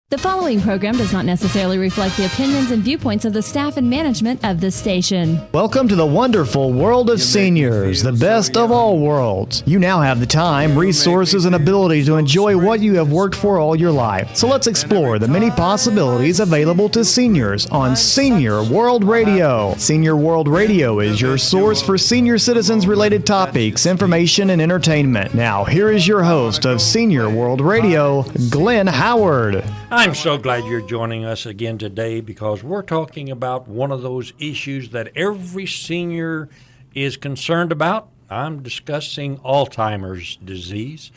The following program does not necessarily reflect the opinions and viewpoints of the staff and management of this station. Welcome to the wonderful world of seniors, the best of all worlds. You now have the time, resources, and ability to enjoy what you have worked for all your life. So let's explore the many possibilities available to seniors on Senior World Radio. Senior World Radio is your source for senior citizens-related topics, information, and entertainment. Now, here is your host of Senior World Radio, Glenn Howard. I'm so glad you're joining us again today because we're talking about one of those issues that every senior is concerned about. I'm discussing Alzheimer's disease.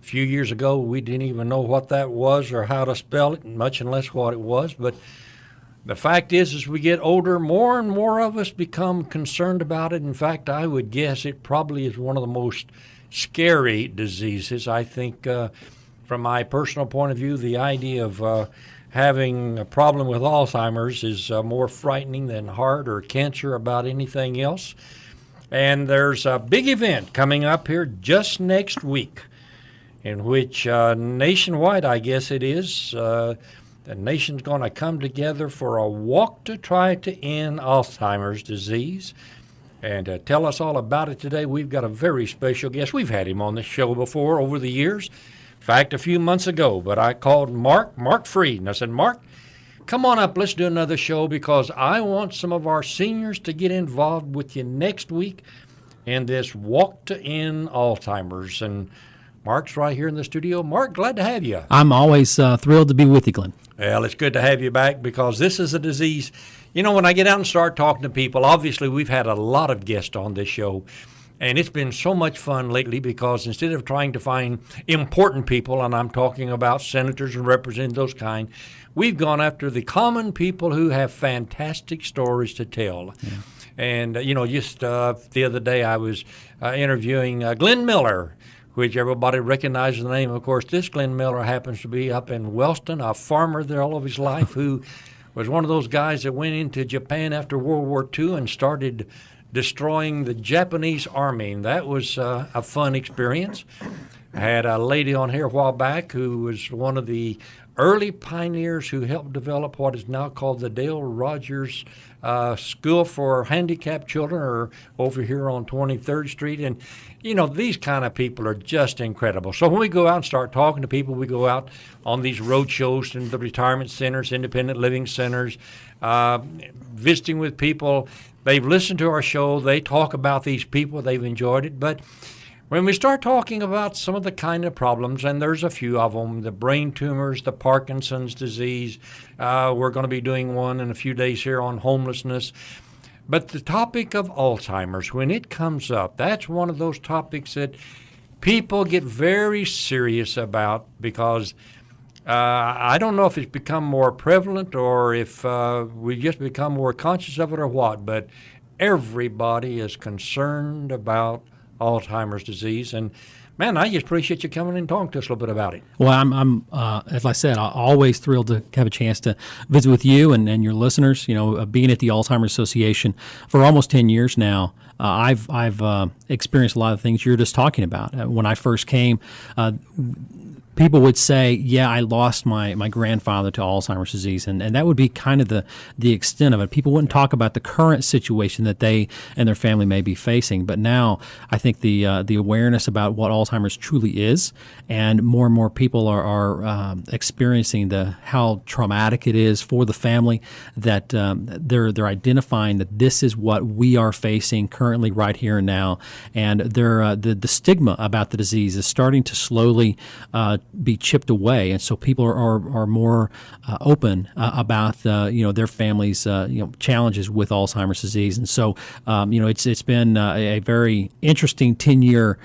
A few years ago, we didn't even know what that was or how to spell it, much less what it was. But the fact is, as we get older, more and more of us become concerned about it. In fact, I would guess it probably is one of the most scary diseases. I think from my personal point of view, the idea of having a problem with Alzheimer's is more frightening than heart or cancer about anything else. And there's a big event coming up here just next week in which nationwide, I guess it is, the nation's going to come together for a walk to try to end Alzheimer's disease. And to tell us all about it today, we've got a very special guest. We've had him on the show before over the years. In fact, a few months ago, but I called Mark Freed, and I said, Mark, come on up, let's do another show because I want some of our seniors to get involved with you next week in this walk to end Alzheimer's. And Mark's right here in the studio. Mark, glad to have you. I'm always thrilled to be with you, Glenn. Well, it's good to have you back because this is a disease. You know, when I get out and start talking to people, obviously we've had a lot of guests on this show. And it's been so much fun lately because instead of trying to find important people, and I'm talking about senators and representatives, those kind, we've gone after the common people who have fantastic stories to tell. Yeah. And, just the other day I was interviewing Glenn Miller, which everybody recognizes the name. Of course, this Glenn Miller happens to be up in Wellston, a farmer there all of his life who was one of those guys that went into Japan after World War II and started destroying the Japanese army. And that was a fun experience. I had a lady on here a while back who was one of the early pioneers who helped develop what is now called the Dale Rogers School for Handicapped Children, or over here on 23rd Street. And, these kind of people are just incredible. So when we go out and start talking to people, we go out on these road shows in the retirement centers, independent living centers, visiting with people. They've listened to our show. They talk about these people. They've enjoyed it. But when we start talking about some of the kind of problems, and there's a few of them, the brain tumors, the Parkinson's disease, we're going to be doing one in a few days here on homelessness. But the topic of Alzheimer's, when it comes up, that's one of those topics that people get very serious about because I don't know if it's become more prevalent or if we just become more conscious of it or what, but everybody is concerned about Alzheimer's disease. And, man, I just appreciate you coming and talking to us a little bit about it. Well, I'm as I said, I'm always thrilled to have a chance to visit with you and your listeners. Being at the Alzheimer's Association for almost 10 years now, I've experienced a lot of things you're just talking about. When I first came, people would say, yeah, I lost my grandfather to Alzheimer's disease, and that would be kind of the extent of it. People wouldn't talk about the current situation that they and their family may be facing. But now I think the awareness about what Alzheimer's truly is, and more people are experiencing how traumatic it is for the family, that they're identifying that this is what we are facing currently right here and now. And the stigma about the disease is starting to slowly be chipped away, and so people are more open about their families' challenges with Alzheimer's disease. And so it's been a very interesting 10-year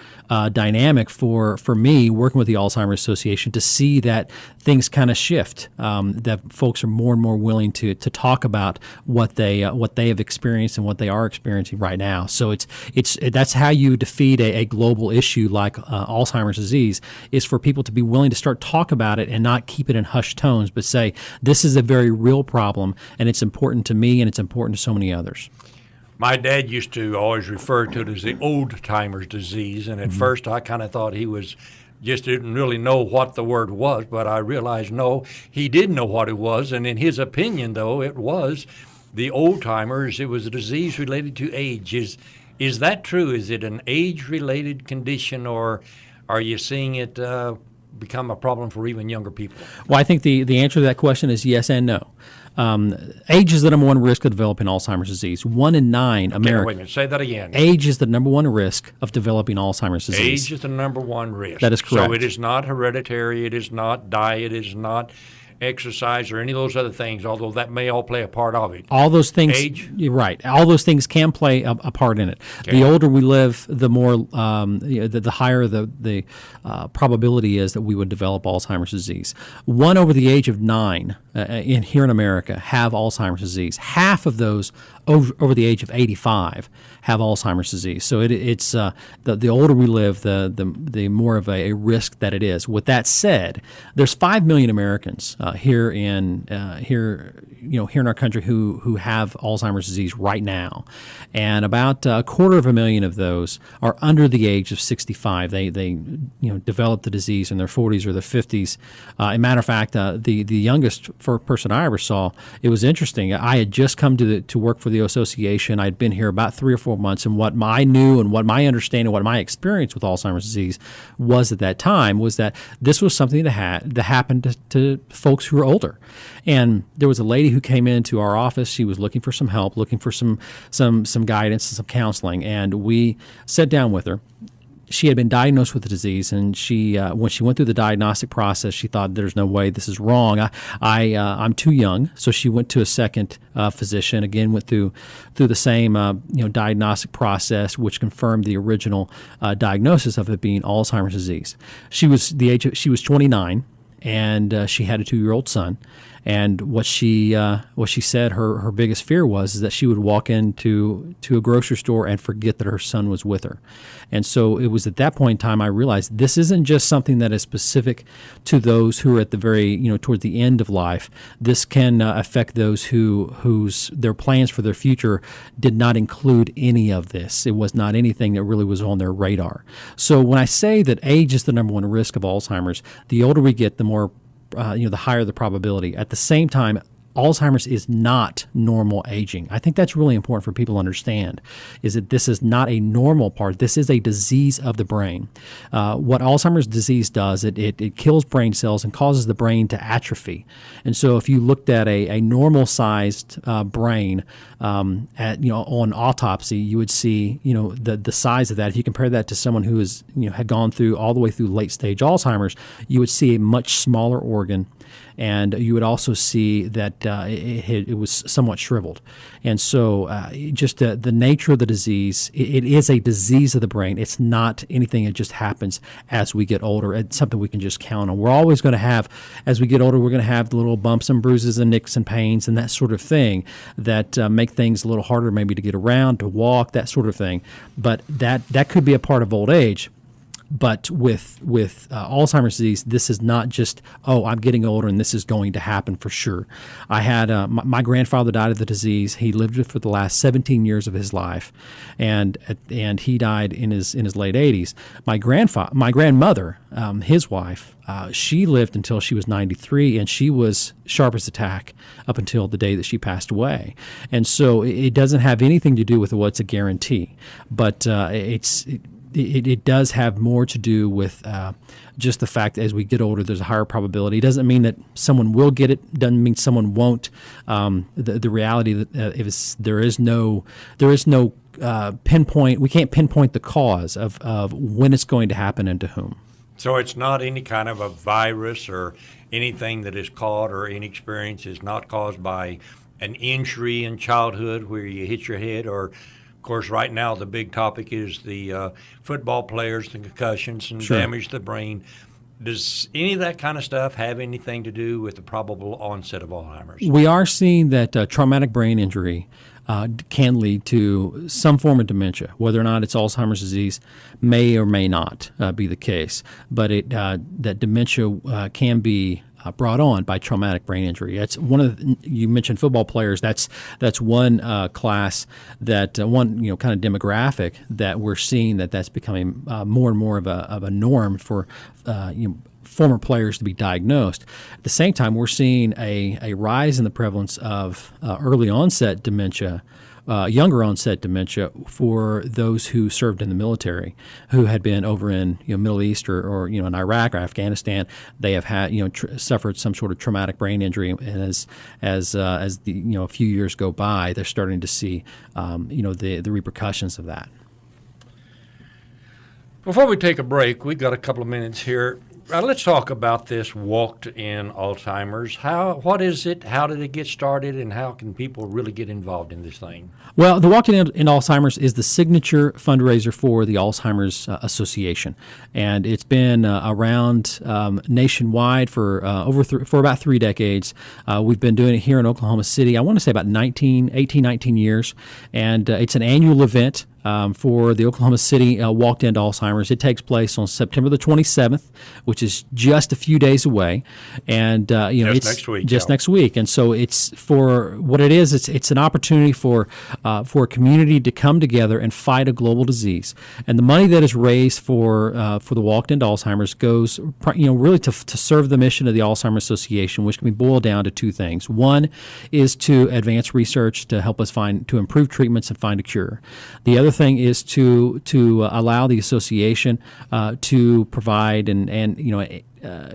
dynamic for me working with the Alzheimer's Association to see that things kind of shift, that folks are more and more willing to talk about what they have experienced and what they are experiencing right now. So that's how you defeat a global issue like Alzheimer's disease, is for people to be willing to start talk about it and not keep it in hushed tones, but say, this is a very real problem and it's important to me and it's important to so many others. My dad used to always refer to it as the old-timers disease, and at first I kind of thought he was just didn't really know what the word was, but I realized, no, he did know what it was. And in his opinion, though, it was the old-timers. It was a disease related to age. Is that true? Is it an age-related condition, or are you seeing it become a problem for even younger people? Well, I think the answer to that question is yes and no. Age is the number one risk of developing Alzheimer's disease. 1 in 9 Americans. Wait a minute, say that again. Age is the number one risk of developing Alzheimer's disease. Age is the number one risk. That is correct. So it is not hereditary, it is not diet, it is not exercise or any of those other things, although that may all play a part of it. All those things, Age? You're right. All those things can play a part in it. Okay. The older we live, the more, the higher the probability is that we would develop Alzheimer's disease. 1 over the age of 9 here in America have Alzheimer's disease. Half of those over the age of 85 have Alzheimer's disease. So it's the older we live, the more of a risk that it is. With that said, there's 5 million Americans here in our country who have Alzheimer's disease right now, and about 250,000 of those are under the age of 65. They develop the disease in their 40s or their 50s. As a matter of fact, the youngest person I ever saw, it was interesting. I had just come to work for the association. I'd been here about 3 or 4 months, and what I knew and what my understanding, what my experience with Alzheimer's disease was at that time was that this was something that happened to folks who were older. And there was a lady who came into our office. She was looking for some help, looking for some guidance, some counseling, and we sat down with her. She had been diagnosed with the disease, and she, when she went through the diagnostic process, she thought, "There's no way this is wrong. I'm too young." So she went to a second physician. Again, went through the same diagnostic process, which confirmed the original diagnosis of it being Alzheimer's disease. She was 29, and she had a 2-year-old son. And what she said her biggest fear was that she would walk into a grocery store and forget that her son was with her. And so it was at that point in time I realized this isn't just something that is specific to those who are at the very toward the end of life. This can affect those whose their plans for their future did not include any of this. It was not anything that really was on their radar. So when I say that age is the number one risk of Alzheimer's, the older we get, the more the higher the probability. At the same time, Alzheimer's is not normal aging. I think that's really important for people to understand, is that this is not a normal part. This is a disease of the brain. What Alzheimer's disease does, it kills brain cells and causes the brain to atrophy. And so if you looked at a normal-sized brain on autopsy, you would see the size of that. If you compare that to someone who is had gone all the way through late-stage Alzheimer's, you would see a much smaller organ. And you would also see that it was somewhat shriveled. And so just the nature of the disease, it is a disease of the brain. It's not anything that just happens as we get older. It's something we can just count on. We're always going to have, as we get older, we're going to have the little bumps and bruises and nicks and pains and that sort of thing that make things a little harder maybe to get around, to walk, that sort of thing. But that could be a part of old age. But with Alzheimer's disease, this is not just, I'm getting older and this is going to happen for sure. I had my grandfather died of the disease. He lived it for the last 17 years of his life, and he died in his late 80s. My grandmother, his wife, she lived until she was 93, and she was sharp as a tack up until the day that she passed away. And so it doesn't have anything to do with what's a guarantee, but it does have more to do with just the fact that as we get older, there's a higher probability. It doesn't mean that someone will get it. Doesn't mean someone won't. The reality that there is no pinpoint. We can't pinpoint the cause of when it's going to happen and to whom. So it's not any kind of a virus or anything that is caught or inexperience is not caused by an injury in childhood where you hit your head or. Of course, right now the big topic is the football players, the concussions, and Sure. damage to the brain. Does any of that kind of stuff have anything to do with the probable onset of Alzheimer's? We are seeing that traumatic brain injury can lead to some form of dementia. Whether or not it's Alzheimer's disease may or may not be the case. But that dementia can be brought on by traumatic brain injury. That's one of you mentioned football players. That's one class that one kind of demographic that we're seeing that's becoming more and more of a norm for former players to be diagnosed. At the same time, we're seeing a rise in the prevalence of early onset dementia. Younger onset dementia for those who served in the military, who had been over in Middle East or in Iraq or Afghanistan. They have had suffered some sort of traumatic brain injury, and as the a few years go by, they're starting to see the repercussions of that. Before we take a break, we've got a couple of minutes here. Let's talk about this walked-in Alzheimer's. What is it? How did it get started? And how can people really get involved in this thing? Well, the walked-in Alzheimer's is the signature fundraiser for the Alzheimer's Association, and it's been around nationwide for about 3 decades. We've been doing it here in Oklahoma City. I want to say about 19 years, and it's an annual event. For the Oklahoma City walked-in Alzheimer's. It takes place on September the 27th, which is just a few days away, and it's next week. Next week. And so it's for what it is. It's an opportunity for a community to come together and fight a global disease. And the money that is raised for the walked-in Alzheimer's goes really to serve the mission of the Alzheimer's Association, which can be boiled down to 2 things. One is to advance research to help us to improve treatments and find a cure. The other thing is to allow the association to provide and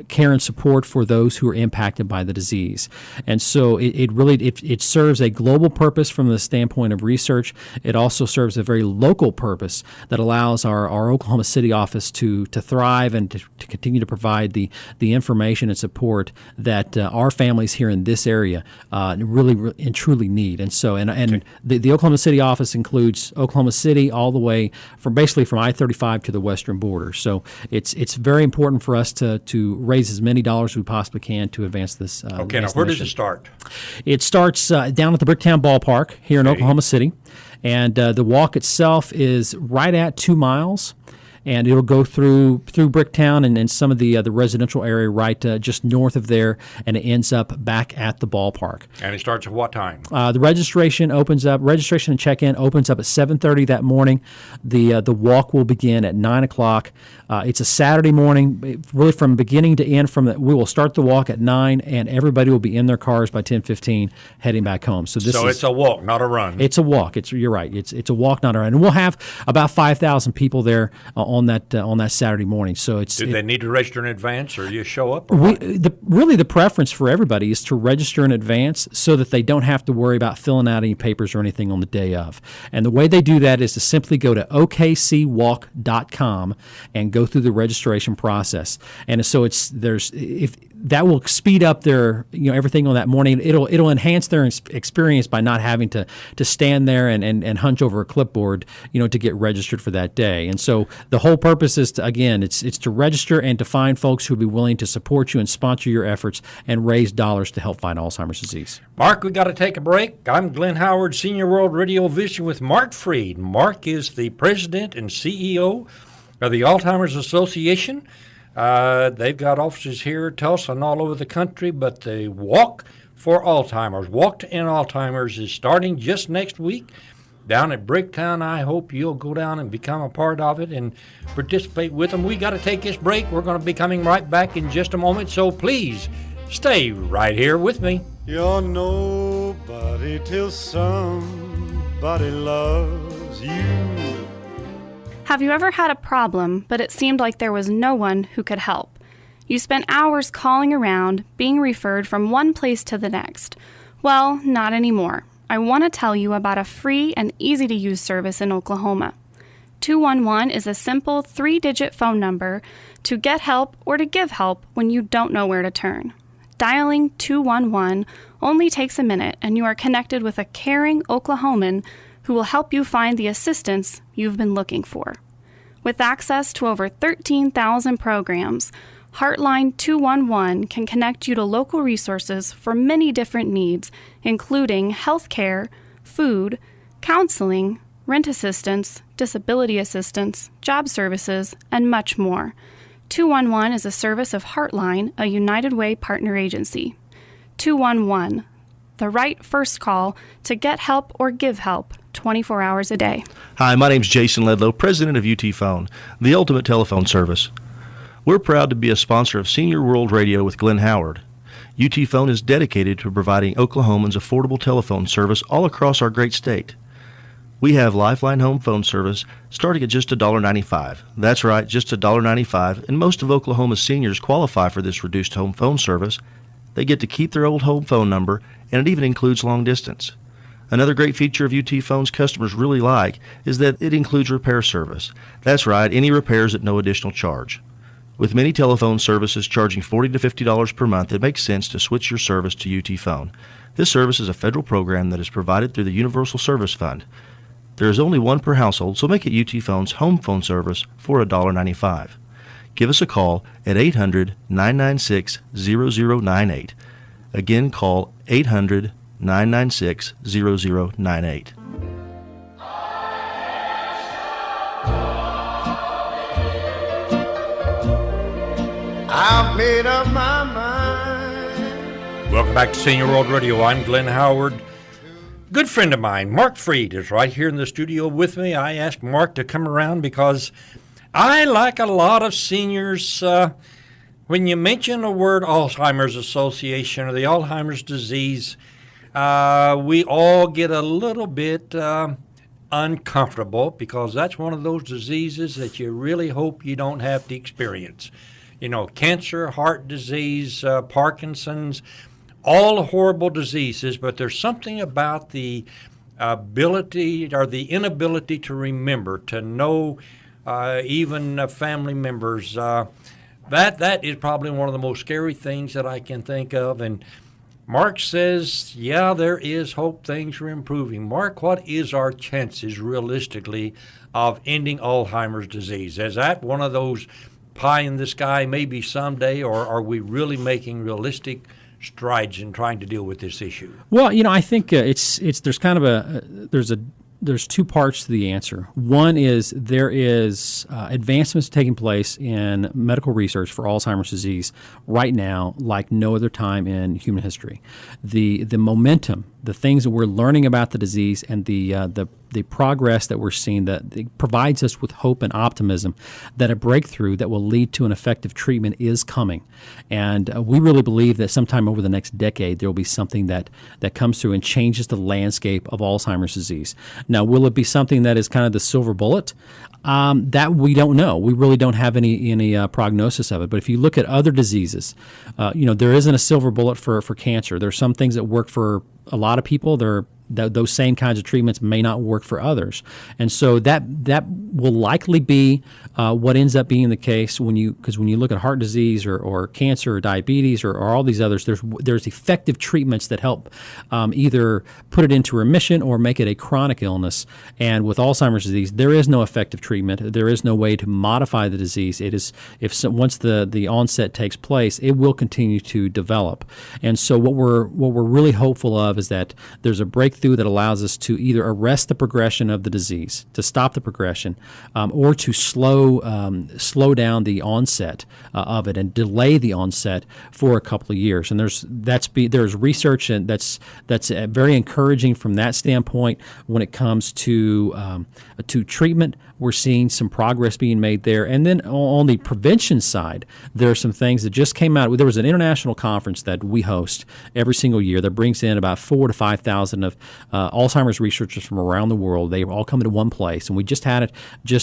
care and support for those who are impacted by the disease. And so it serves a global purpose from the standpoint of research. It also serves a very local purpose that allows our Oklahoma City office to thrive and to continue to provide the information and support that our families here in this area really and truly need. And so the Oklahoma City office includes Oklahoma City all the way from I-35 to the western border. So it's very important for us to raise as many dollars as we possibly can to advance this. Okay, now where does it start? It starts down at the Bricktown Ballpark here in Oklahoma City, and the walk itself is right at 2 miles. And it'll go through Bricktown and some of the residential area right just north of there, and it ends up back at the ballpark. And it starts at what time? The registration and check-in opens up at 7:30 that morning. The walk will begin at 9 o'clock. It's a Saturday morning, really from beginning to end. We will start the walk at 9, and everybody will be in their cars by 10:15 heading back home. So it's a walk, not a run. It's a walk. You're right. It's a walk, not a run. And we'll have about 5,000 people there on that Saturday morning. So Do they need to register in advance, or you show up? The preference for everybody is to register in advance so that they don't have to worry about filling out any papers or anything on the day of. And the way they do that is to simply go to okcwalk.com and go through the registration process. And so that will speed up their everything on that morning. It'll enhance their experience by not having to stand there and hunch over a clipboard to get registered for that day. And so the whole purpose is it's to register and to find folks who will be willing to support you and sponsor your efforts and raise dollars to help fight Alzheimer's disease. Mark, we got to take a break. I'm Glenn Howard, Senior World Radio Vision with Mark Freed. Mark is the president and CEO of the Alzheimer's Association. They've got offices here, Tulsa, and all over the country, but the Walk for Alzheimer's, Walked-in Alzheimer's, is starting just next week down at Bricktown. I hope you'll go down and become a part of it and participate with them. We got to take this break. We're going to be coming right back in just a moment, so please stay right here with me. You're nobody till somebody loves you. Have you ever had a problem, but it seemed like there was no one who could help? You spent hours calling around, being referred from one place to the next. Well, not anymore. I want to tell you about a free and easy-to-use service in Oklahoma. 211 is a simple 3-digit phone number to get help or to give help when you don't know where to turn. Dialing 211 only takes a minute, and you are connected with a caring Oklahoman who will help you find the assistance you've been looking for. With access to over 13,000 programs, Heartline 211 can connect you to local resources for many different needs, including health care, food, counseling, rent assistance, disability assistance, job services, and much more. 211 is a service of Heartline, a United Way partner agency. 211, the right first call to get help or give help 24 hours a day. Hi, my name's Jason Ledlow, president of UT Phone, the ultimate telephone service. We're proud to be a sponsor of Senior World Radio with Glenn Howard. UT Phone is dedicated to providing Oklahomans affordable telephone service all across our great state. We have Lifeline home phone service starting at just $1.95. That's right, just $1.95, and most of Oklahoma's seniors qualify for this reduced home phone service. They get to keep their old home phone number, and it even includes long distance. Another great feature of UT Phone's customers really like is that it includes repair service. That's right, any repairs at no additional charge. With many telephone services charging $40 to $50 per month, it makes sense to switch your service to UT Phone. This service is a federal program that is provided through the Universal Service Fund. There is only one per household, so make it UT Phone's home phone service for $1.95. Give us a call at 800-996-0098. Again, call 800-996-0098. I've made up my mind. Welcome back to Senior World Radio. I'm Glenn Howard. Good friend of mine, Mark Freed, is right here in the studio with me. I asked Mark to come around because I, like a lot of seniors, when you mention the word Alzheimer's Association or the Alzheimer's disease, we all get a little bit uncomfortable because that's one of those diseases that you really hope you don't have to experience. You know, cancer, heart disease, Parkinson's, all horrible diseases, but there's something about the ability or the inability to remember, to know even family members. That is probably one of the most scary things that I can think of. And Mark says, yeah, there is hope. Things are improving. Mark, what is our chances realistically of ending Alzheimer's disease? Is that one of those pie in the sky maybe someday, or are we really making realistic strides in trying to deal with this issue? Well, I think there's kind of there's two parts to the answer. One is there is advancements taking place in medical research for Alzheimer's disease right now like no other time in human history. The momentum, the things that we're learning about the disease, and the progress that we're seeing that provides us with hope and optimism that a breakthrough that will lead to an effective treatment is coming. And we really believe that sometime over the next decade there will be something that comes through and changes the landscape of Alzheimer's disease. Now, will it be something that is kind of the silver bullet? That we don't know. We really don't have any prognosis of it. But if you look at other diseases, there isn't a silver bullet for cancer. There's some things that work for a lot of people. Those same kinds of treatments may not work for others, and so that will likely be what ends up being the case because when you look at heart disease or cancer or diabetes or all these others, there's effective treatments that help either put it into remission or make it a chronic illness. And with Alzheimer's disease, there is no effective treatment. There is no way to modify the disease. It is once the onset takes place, it will continue to develop. And so what we're really hopeful of is that there's a breakthrough that allows us to either arrest the progression of the disease, to stop the progression, or to slow down the onset of it and delay the onset for a couple of years. And there's research and that's very encouraging from that standpoint when it comes to treatment. We're seeing some progress being made there. And then on the prevention side, there are some things that just came out. There was an international conference that we host every single year that brings in about 4,000 to 5,000 of Alzheimer's researchers from around the world. They all come into one place, and we just had it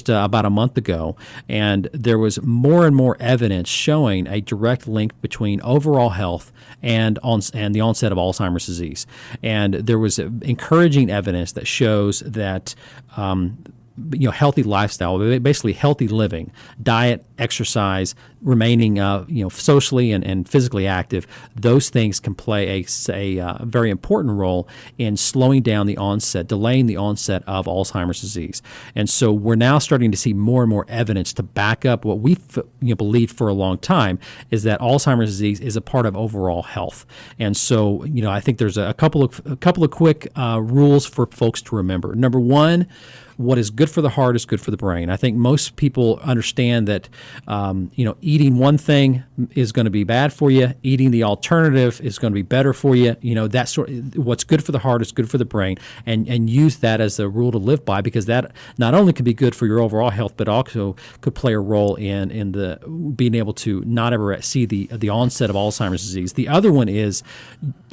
about a month ago. And there was more and more evidence showing a direct link between overall health and the onset of Alzheimer's disease. And there was encouraging evidence that shows that healthy lifestyle, basically healthy living, diet, exercise, remaining socially and physically active, those things can play a very important role in slowing down the onset, delaying the onset of Alzheimer's disease. And so we're now starting to see more and more evidence to back up what we've believed for a long time, is that Alzheimer's disease is a part of overall health. And so I think there's a couple of quick rules for folks to remember. Number one, what is good good for the heart is good for the brain. I think most people understand that, eating one thing is going to be bad for you. Eating the alternative is going to be better for you. What's good for the heart is good for the brain, and use that as a rule to live by, because that not only could be good for your overall health, but also could play a role in the being able to not ever see the onset of Alzheimer's disease. The other one is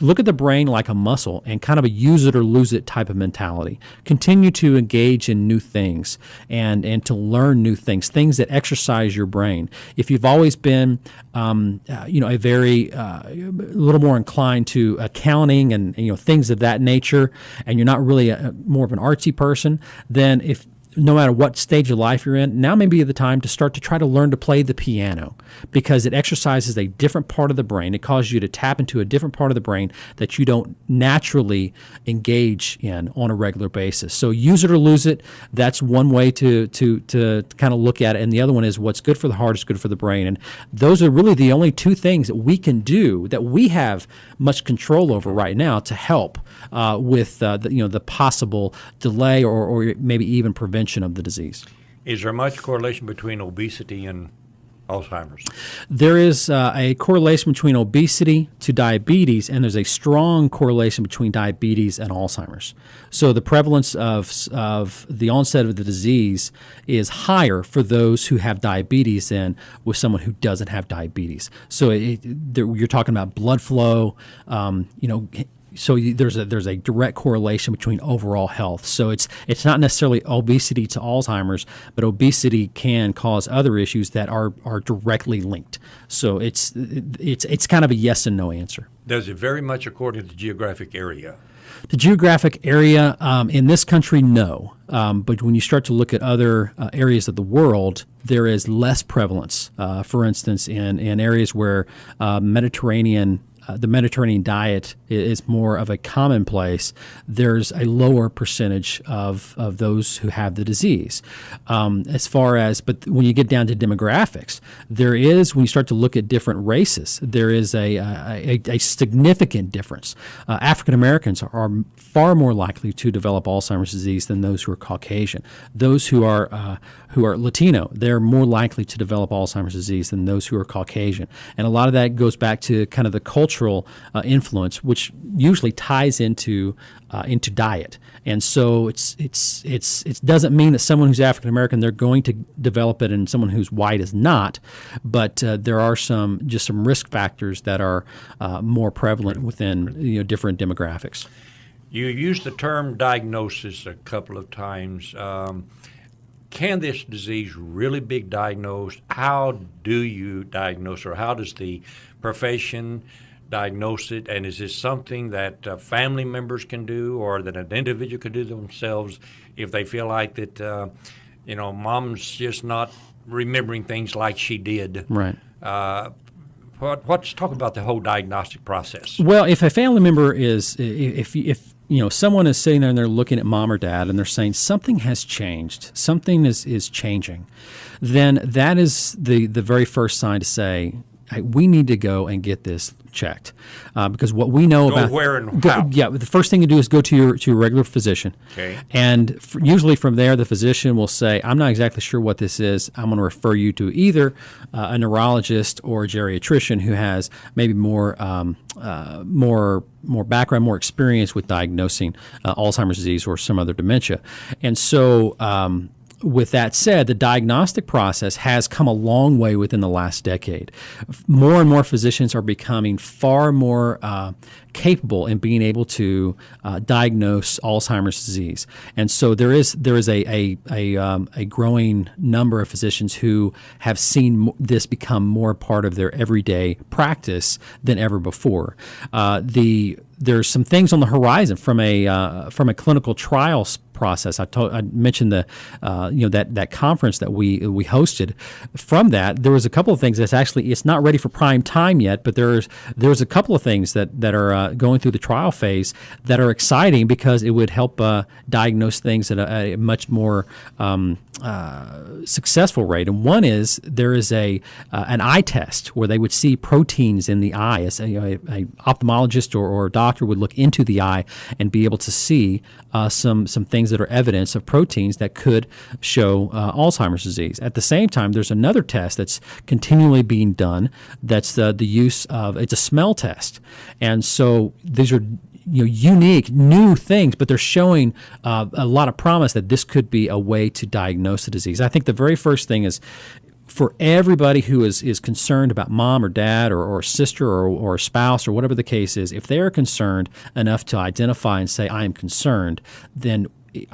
look at the brain like a muscle and kind of a use it or lose it type of mentality. Continue to engage in new things and to learn new things that exercise your brain. If you've always been, a very little more inclined to accounting and things of that nature, and you're not really more of an artsy person, then no matter what stage of life you're in, now may be the time to start to try to learn to play the piano, because it exercises a different part of the brain. It causes you to tap into a different part of the brain that you don't naturally engage in on a regular basis. So use it or lose it. That's one way to kind of look at it. And the other one is what's good for the heart is good for the brain. And those are really the only two things that we can do that we have much control over right now to help with the possible delay or maybe even prevention of the disease. Is there much correlation between obesity and Alzheimer's? There is a correlation between obesity to diabetes, and there's a strong correlation between diabetes and Alzheimer's. So the prevalence of the onset of the disease is higher for those who have diabetes than with someone who doesn't have diabetes. So you're talking about blood flow, so there's a direct correlation between overall health. So it's not necessarily obesity to Alzheimer's, but obesity can cause other issues that are directly linked. So it's kind of a yes and no answer. Does it vary much according to geographic area? The geographic area in this country, no. But when you start to look at other areas of the world, there is less prevalence. For instance, in areas where the Mediterranean diet is more of a commonplace, there's a lower percentage of those who have the disease. But when you get down to demographics, when you start to look at different races, there is a significant difference. African Americans are far more likely to develop Alzheimer's disease than those who are Caucasian. Those who are Latino, they're more likely to develop Alzheimer's disease than those who are Caucasian. And a lot of that goes back to kind of the cultural influence, which usually ties into diet. And so it doesn't mean that someone who's African American, they're going to develop it, and someone who's white is not. But there are some risk factors that are more prevalent within different demographics. You used the term diagnosis a couple of times. Can this disease really be diagnosed? How do you diagnose, or how does the profession diagnose it? And is this something that family members can do, or that an individual could do themselves if they feel like that, mom's just not remembering things like she did? Right. Let's talk about the whole diagnostic process. Well, if a family member if someone is sitting there and they're looking at mom or dad and they're saying something has changed, something is changing, then that is the very first sign to say, hey, we need to go and get this checked, because what we know about where and how. The first thing to do is go to your regular physician. Okay. And usually from there, the physician will say, I'm not exactly sure what this is. I'm going to refer you to either a neurologist or a geriatrician who has maybe more background, more experience with diagnosing Alzheimer's disease or some other dementia. And so with that said, the diagnostic process has come a long way within the last decade. More and more physicians are becoming far more capable in being able to diagnose Alzheimer's disease, and so there is a growing number of physicians who have seen this become more part of their everyday practice than ever before. There's some things on the horizon from a clinical trials process. I mentioned that conference that we hosted. From that, there was a couple of things it's not ready for prime time yet, but there's a couple of things that are going through the trial phase that are exciting, because it would help diagnose things at a much more successful rate. And one is there is an eye test where they would see proteins in the eye. As a ophthalmologist or a doctor would look into the eye and be able to see some things things that are evidence of proteins that could show Alzheimer's disease. At the same time, there's another test that's continually being done. That's the use of, it's a smell test. And so these are unique, new things, but they're showing a lot of promise that this could be a way to diagnose the disease. I think the very first thing is, for everybody who is concerned about mom or dad or sister or spouse or whatever the case is, if they are concerned enough to identify and say, I am concerned, then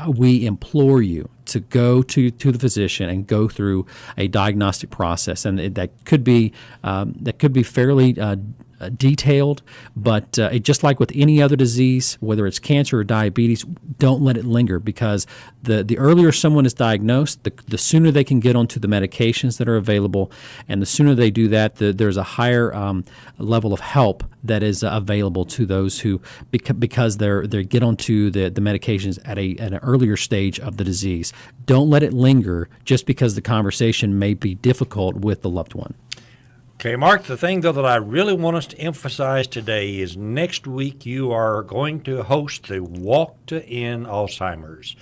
we implore you to go to the physician and go through a diagnostic process, and that could be fairly detailed, but just like with any other disease, whether it's cancer or diabetes, don't let it linger, because the earlier someone is diagnosed, the sooner they can get onto the medications that are available, and the sooner they do that, there's a higher level of help that is available to those who, because they get onto the medications at an earlier stage of the disease. Don't let it linger just because the conversation may be difficult with the loved one. Okay, Mark, the thing, though, that I really want us to emphasize today is next week you are going to host the Walk to End Alzheimer's.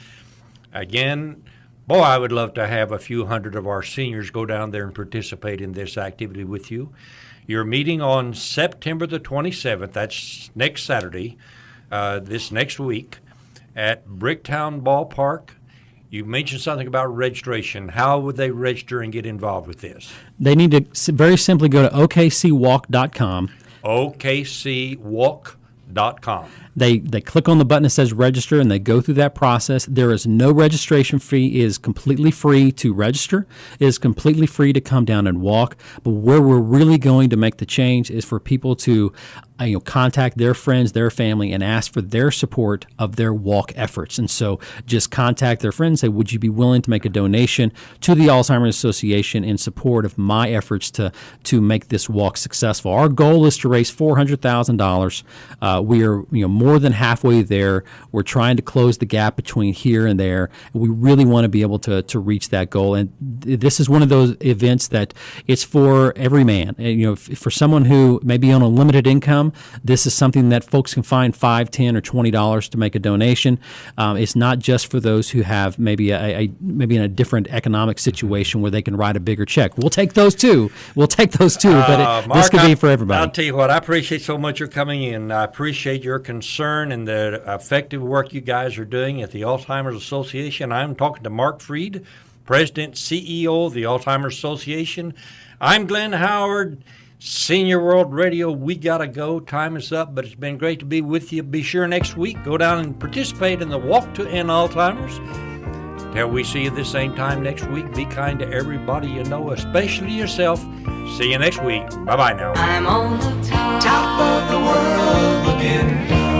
Again, boy, I would love to have a few hundred of our seniors go down there and participate in this activity with you. You're meeting on September the 27th, that's next Saturday, this next week, at Bricktown Ballpark. You mentioned something about registration. How would they register and get involved with this? They need to very simply go to okcwalk.com. okcwalk.com. They click on the button that says register, and they go through that process. There is no registration fee. It is completely free to register. It is completely free to come down and walk. But where we're really going to make the change is for people to contact their friends, their family, and ask for their support of their walk efforts. And so just contact their friends, say, would you be willing to make a donation to the Alzheimer's Association in support of my efforts to make this walk successful? Our goal is to raise $400,000. We are more than halfway there. We're trying to close the gap between here and there. We really want to be able to reach that goal. And this is one of those events that it's for every man. And, for someone who may be on a limited income, this is something that folks can find $5, $10, or $20 to make a donation. It's not just for those who have maybe maybe in a different economic situation where they can write a bigger check. We'll take those too. But Mark, this could be for everybody. I'll tell you what, I appreciate so much your coming in. I appreciate your concern and the effective work you guys are doing at the Alzheimer's Association. I'm talking to Mark Freed, President, CEO of the Alzheimer's Association. I'm Glenn Howard, Senior World Radio. We got to go. Time is up, but it's been great to be with you. Be sure next week, go down and participate in the Walk to End Alzheimer's. Till we see you the same time next week, be kind to everybody you know, especially yourself. See you next week. Bye-bye now. I'm on the top of the world, looking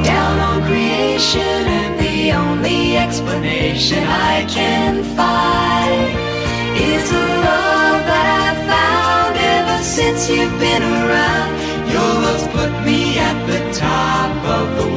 down on creation, and the only explanation I can find is the love that I've found ever since you've been around. Your love's put me at the top of the